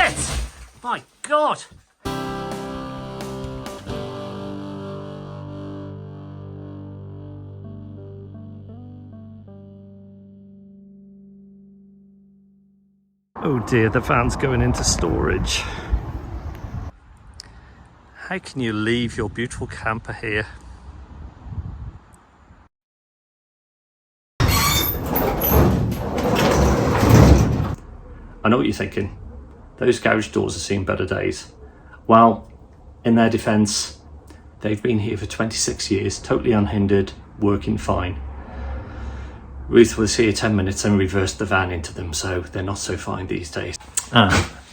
shit! My God! Oh dear, the van's going into storage. How can you leave your beautiful camper here? I know what you're thinking. Those garage doors have seen better days. Well, in their defence, they've been here for 26 years, totally unhindered, working fine. Ruth was here 10 minutes and reversed the van into them, so they're not so fine these days.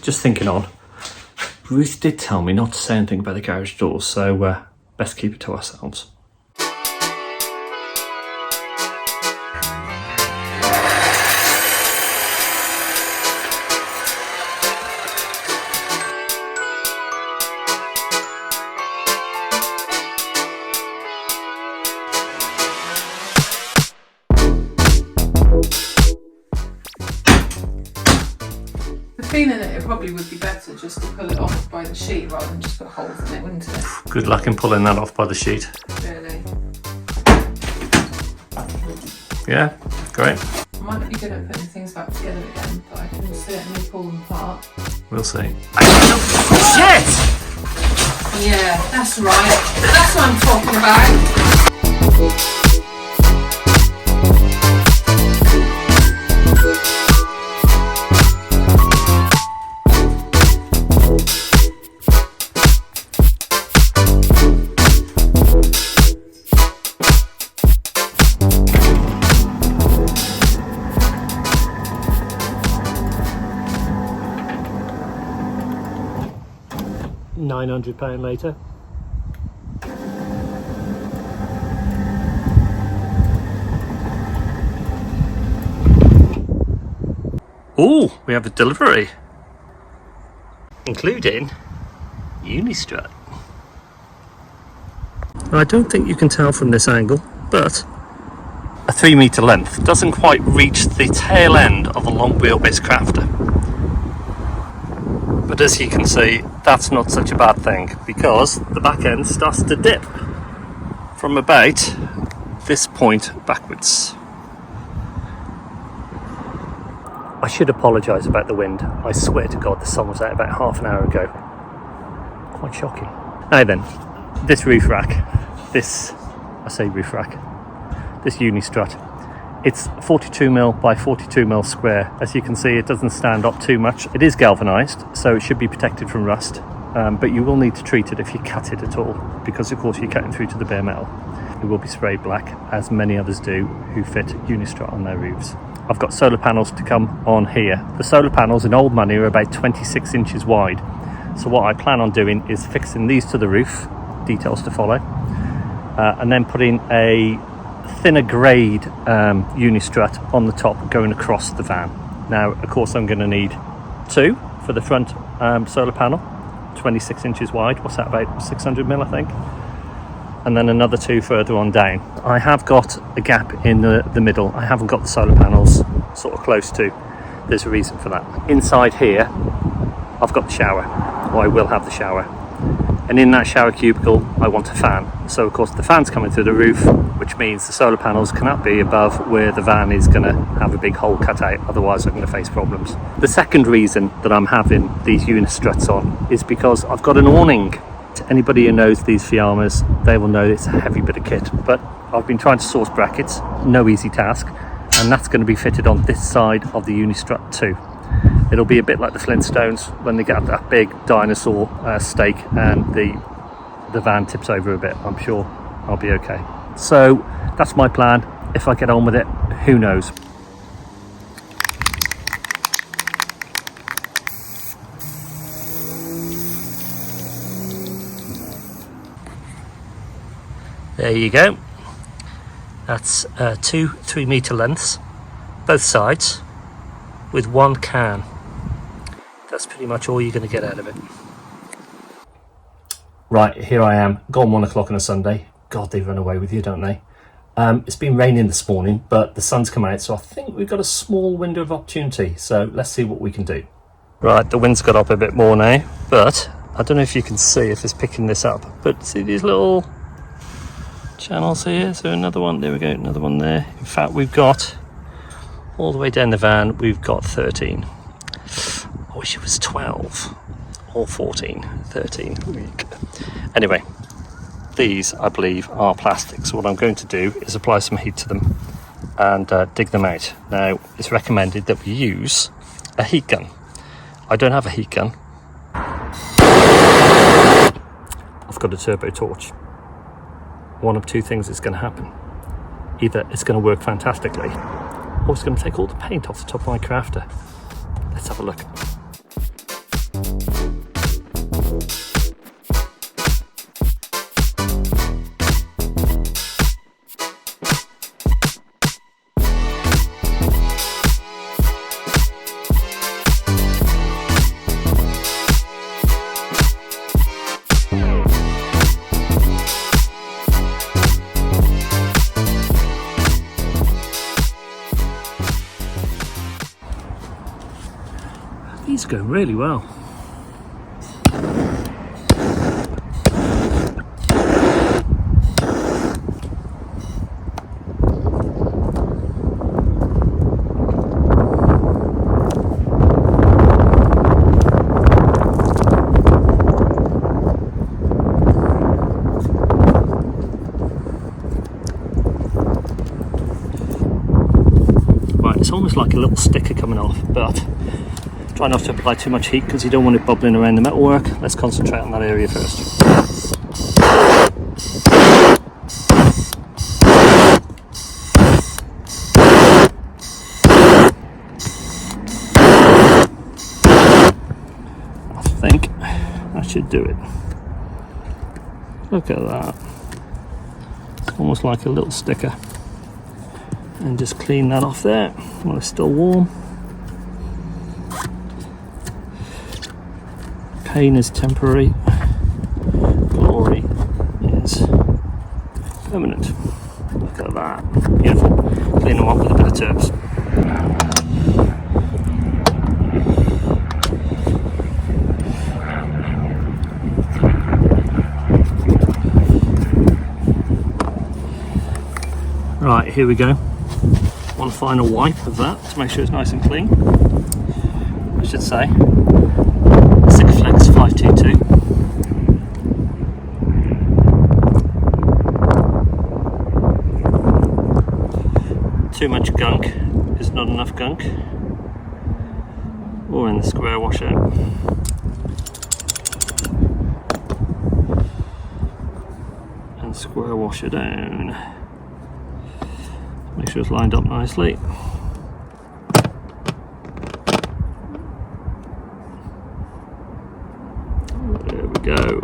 Just thinking on, Ruth did tell me not to say anything about the garage doors, so best keep it to ourselves. Feeling that it probably would be better just to pull it off by the sheet rather than just put holes in it, wouldn't it? Good luck in pulling that off by the sheet. Really. Yeah, great. I might not be good at putting things back together again, but I can certainly pull them apart. We'll see. Shit! Yeah, that's right. That's what I'm talking about. 900 pound later. Oh, we have a delivery, including Unistrut. Now, I don't think you can tell from this angle, but a 3 metre length doesn't quite reach the tail end of a long wheelbase crafter. But as you can see, that's not such a bad thing, because the back end starts to dip from about this point backwards. I should apologise about the wind. I swear to God the sun was out about half an hour ago. Quite shocking. Now then, this roof rack, this Unistrut, it's 42mm by 42mm square. As you can see, it doesn't stand up too much. It is galvanised, so it should be protected from rust, but you will need to treat it if you cut it at all, because of course you're cutting through to the bare metal. It will be sprayed black, as many others do who fit Unistrut on their roofs. I've got solar panels to come on here. The solar panels in old money are about 26 inches wide. So what I plan on doing is fixing these to the roof, details to follow, and then putting a thinner grade Unistrut on the top going across the van. Now, of course, I'm going to need two for the front solar panel, 26 inches wide. What's that, about 600mm, I think? And then another two further on down. I have got a gap in the middle. I haven't got the solar panels sort of close to. There's a reason for that. Inside here, I've got the shower, or I will have the shower. And in that shower cubicle, I want a fan. So of course the fan's coming through the roof, which means the solar panels cannot be above where the van is gonna have a big hole cut out, otherwise I'm gonna face problems. The second reason that I'm having these Unistruts on is because I've got an awning. To anybody who knows these Fiamas, they will know it's a heavy bit of kit, but I've been trying to source brackets, no easy task, and that's gonna be fitted on this side of the Unistrut too. It'll be a bit like the Flintstones when they get that big dinosaur stake and the van tips over a bit. I'm sure I'll be okay. So that's my plan. If I get on with it, who knows? There you go. That's two 3 metre lengths, both sides, with one can. That's pretty much all you're going to get out of it. Right, here I am, gone 1 o'clock on a Sunday. God, they run away with you, don't they? It's been raining this morning, but the sun's come out, so I think we've got a small window of opportunity. So let's see what we can do. Right, the wind's got up a bit more now, but I don't know if you can see if it's picking this up, but see these little channels here? So another one, there we go, another one there. In fact, we've got all the way down the van, we've got 13. I wish it was 12 or 14, 13 a week. Anyway, these I believe are plastic, so what I'm going to do is apply some heat to them and dig them out. Now, it's recommended that we use a heat gun. I don't have a heat gun. I've got a turbo torch. One of two things is going to happen. Either it's going to work fantastically, or it's going to take all the paint off the top of my crafter. Let's have a look. These go really well. Right, it's almost like a little sticker coming off, but try not to apply too much heat because you don't want it bubbling around the metalwork. Let's concentrate on that area first. I think that should do it. Look at that. It's almost like a little sticker. And just clean that off there while it's still warm. Pain is temporary, glory is permanent. Look at that, beautiful. Clean them up with a bit of turps. Right, here we go. One final wipe of that to make sure it's nice and clean. I should say. Flex 522. Too much gunk is not enough gunk. Or in the square washout. And square wash it down. Make sure it's lined up nicely. Go.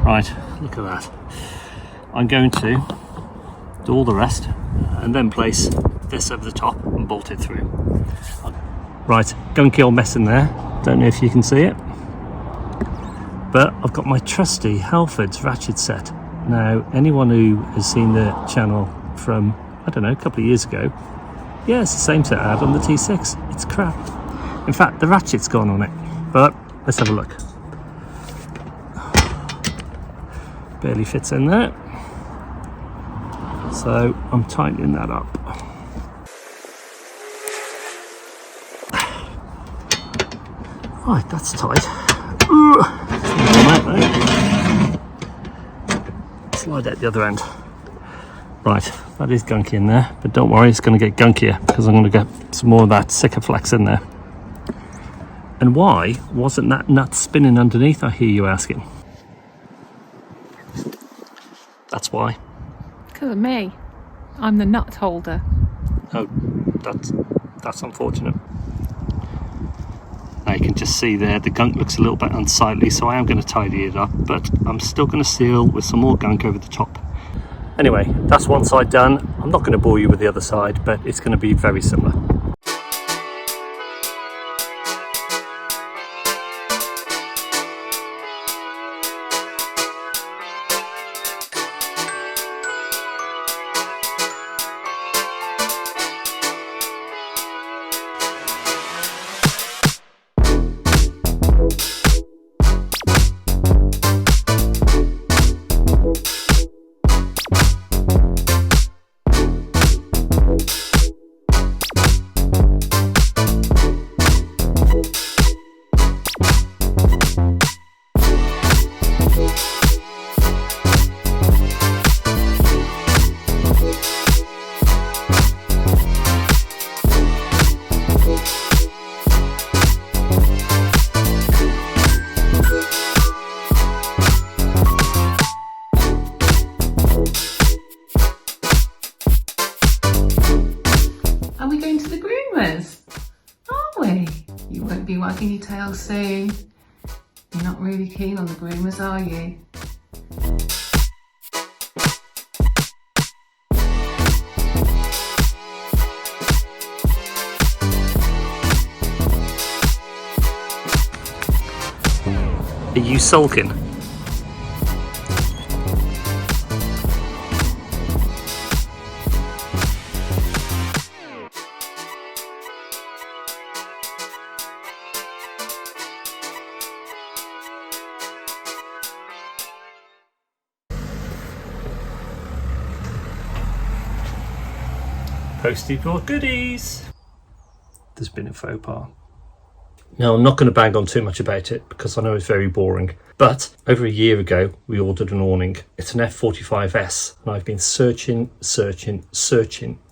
Right, look at that. I'm going to do all the rest and then place this over the top and bolt it through. Right, gunky old mess in there. Don't know if you can see it, but I've got my trusty Halford's ratchet set. Now, anyone who has seen the channel from, I don't know, a couple of years ago, yeah, it's the same set I had on the T6. It's crap. In fact, the ratchet's gone on it, but let's have a look. Barely fits in there, so I'm tightening that up. Right, that's tight. Slide out the other end. Right, that is gunky in there, but don't worry, it's going to get gunkier because I'm going to get some more of that Sikaflex in there. And why wasn't that nut spinning underneath, I hear you asking? That's why. Because of me. I'm the nut holder. Oh, that's unfortunate. Now you can just see there the gunk looks a little bit unsightly, so I am going to tidy it up, but I'm still going to seal with some more gunk over the top. Anyway, that's one side done. I'm not going to bore you with the other side, but it's going to be very similar. You won't be wagging your tail soon. You're not really keen on the groomers, are you? Are you sulking? Postie brought goodies. There's been a faux pas. Now, I'm not going to bang on too much about it because I know it's very boring, but over a year ago we ordered an awning. It's an F45S and I've been searching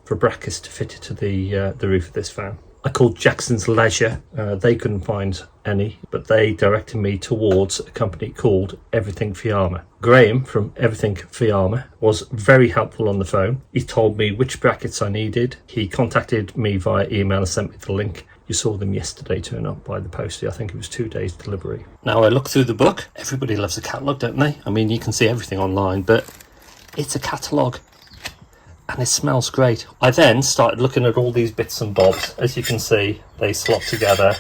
for brackets to fit it to the roof of this van. I called Jackson's Leisure. They couldn't find any, but they directed me towards a company called Everything Fiamma. Graham from Everything Fiamma was very helpful on the phone. He told me which brackets I needed. He contacted me via email and sent me the link. You saw them yesterday turn up by the postie. I think it was 2 days delivery. Now I look through the book. Everybody loves a catalogue, don't they? I mean, you can see everything online, but it's a catalogue. And it smells great. I then started looking at all these bits and bobs. As you can see, they slot together.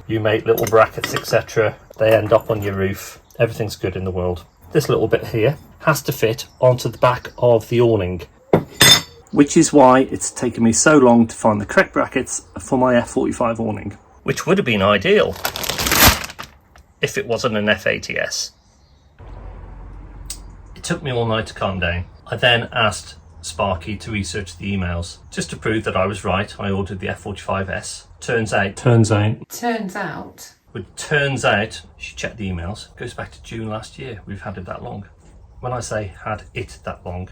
You make little brackets, etc. They end up on your roof. Everything's good in the world. This little bit here has to fit onto the back of the awning, which is why it's taken me so long to find the correct brackets for my F45 awning, which would have been ideal if it wasn't an F80S. It took me all night to calm down. I then asked Sparky to research the emails. Just to prove that I was right, I ordered the F45S. Turns out, she checked the emails, it goes back to June last year. We've had it that long. When I say had it that long,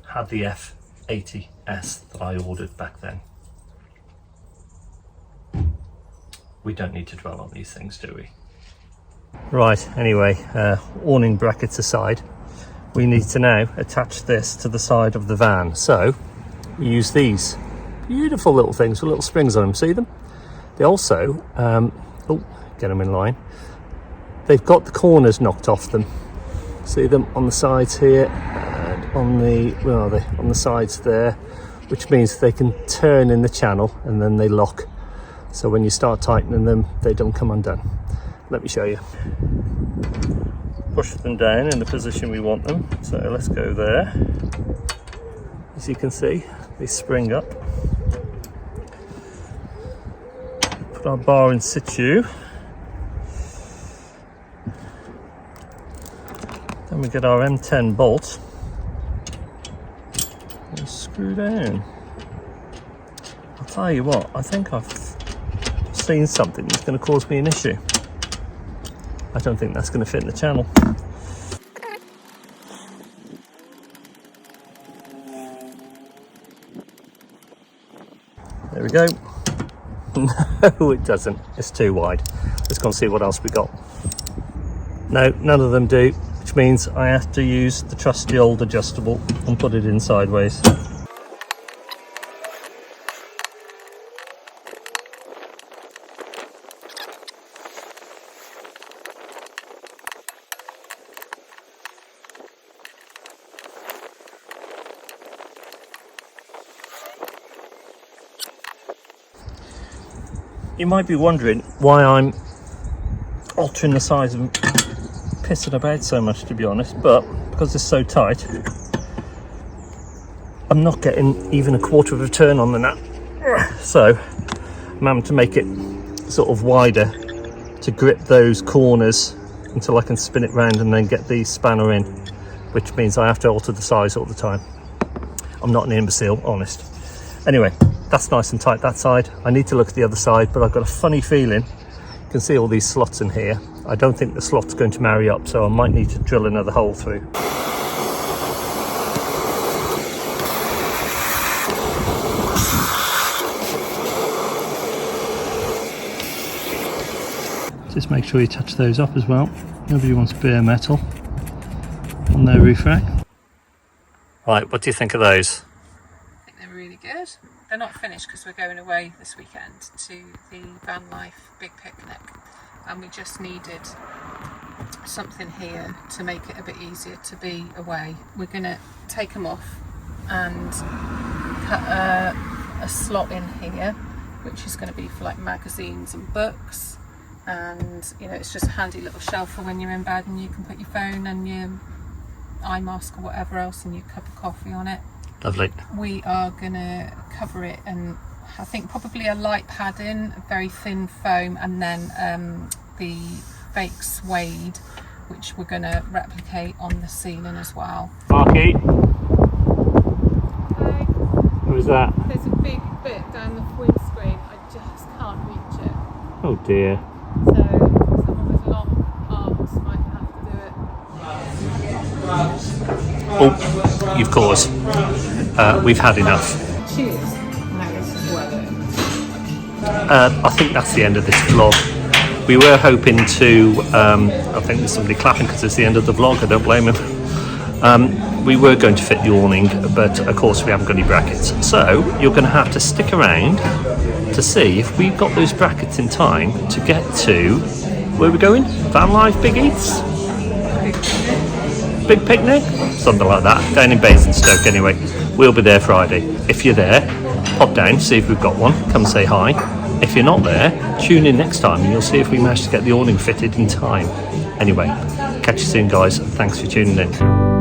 had the F80S that I ordered back then. We don't need to dwell on these things, do we? Right, anyway, awning brackets aside, we need to now attach this to the side of the van. So we use these beautiful little things with little springs on them. See them? They also, get them in line. They've got the corners knocked off them. See them on the sides here and on the, where are they? On the sides there, which means they can turn in the channel and then they lock. So when you start tightening them, they don't come undone. Let me show you. Push them down in the position we want them. So let's go there. As you can see, they spring up. Put our bar in situ. Then we get our M10 bolt and screw down. I'll tell you what, I think I've seen something that's going to cause me an issue. I don't think that's going to fit in the channel. There we go. No, it doesn't. It's too wide. Let's go and see what else we got. No, none of them do, which means I have to use the trusty old adjustable and put it in sideways. You might be wondering why I'm altering the size and pissing about so much, to be honest, but because it's so tight, I'm not getting even a quarter of a turn on the nut. So I'm having to make it sort of wider to grip those corners until I can spin it round and then get the spanner in, which means I have to alter the size all the time. I'm not an imbecile, honest. Anyway, that's nice and tight that side. I need to look at the other side, but I've got a funny feeling. You can see all these slots in here. I don't think the slot's going to marry up, so I might need to drill another hole through. Just make sure you touch those up as well. Nobody wants bare metal on their roof rack. Right, what do you think of those? I think they're really good. they're not finished because we're going away this weekend to the van life big picnic, and we just needed something here to make it a bit easier to be away. We're gonna take them off and cut a slot in here, which is going to be for like magazines and books, and you know, it's just a handy little shelf for when you're in bed and you can put your phone and your eye mask or whatever else and your cup of coffee on it. Lovely. We are gonna cover it and I think probably a light padding, a very thin foam, and then the fake suede, which we're gonna replicate on the ceiling as well. Marky, Okay. what was that? There's a big bit down the windscreen, I just can't reach it. Oh dear. So someone with long arms might have to do it. Oh, you've caused. We've had enough. Cheers. Now this is weather. I think that's the end of this vlog. We were hoping to, I think there's somebody clapping because it's the end of the vlog, I don't blame him. We were going to fit the awning, but of course we haven't got any brackets. So you're going to have to stick around to see if we've got those brackets in time to get to, where are we going? Van Life Big Eats? Big picnic? Something like that, down in Basingstoke anyway. We'll be there Friday. If you're there, pop down, see if we've got one, come say hi. If you're not there, tune in next time and you'll see if we manage to get the awning fitted in time. Anyway, catch you soon guys, thanks for tuning in.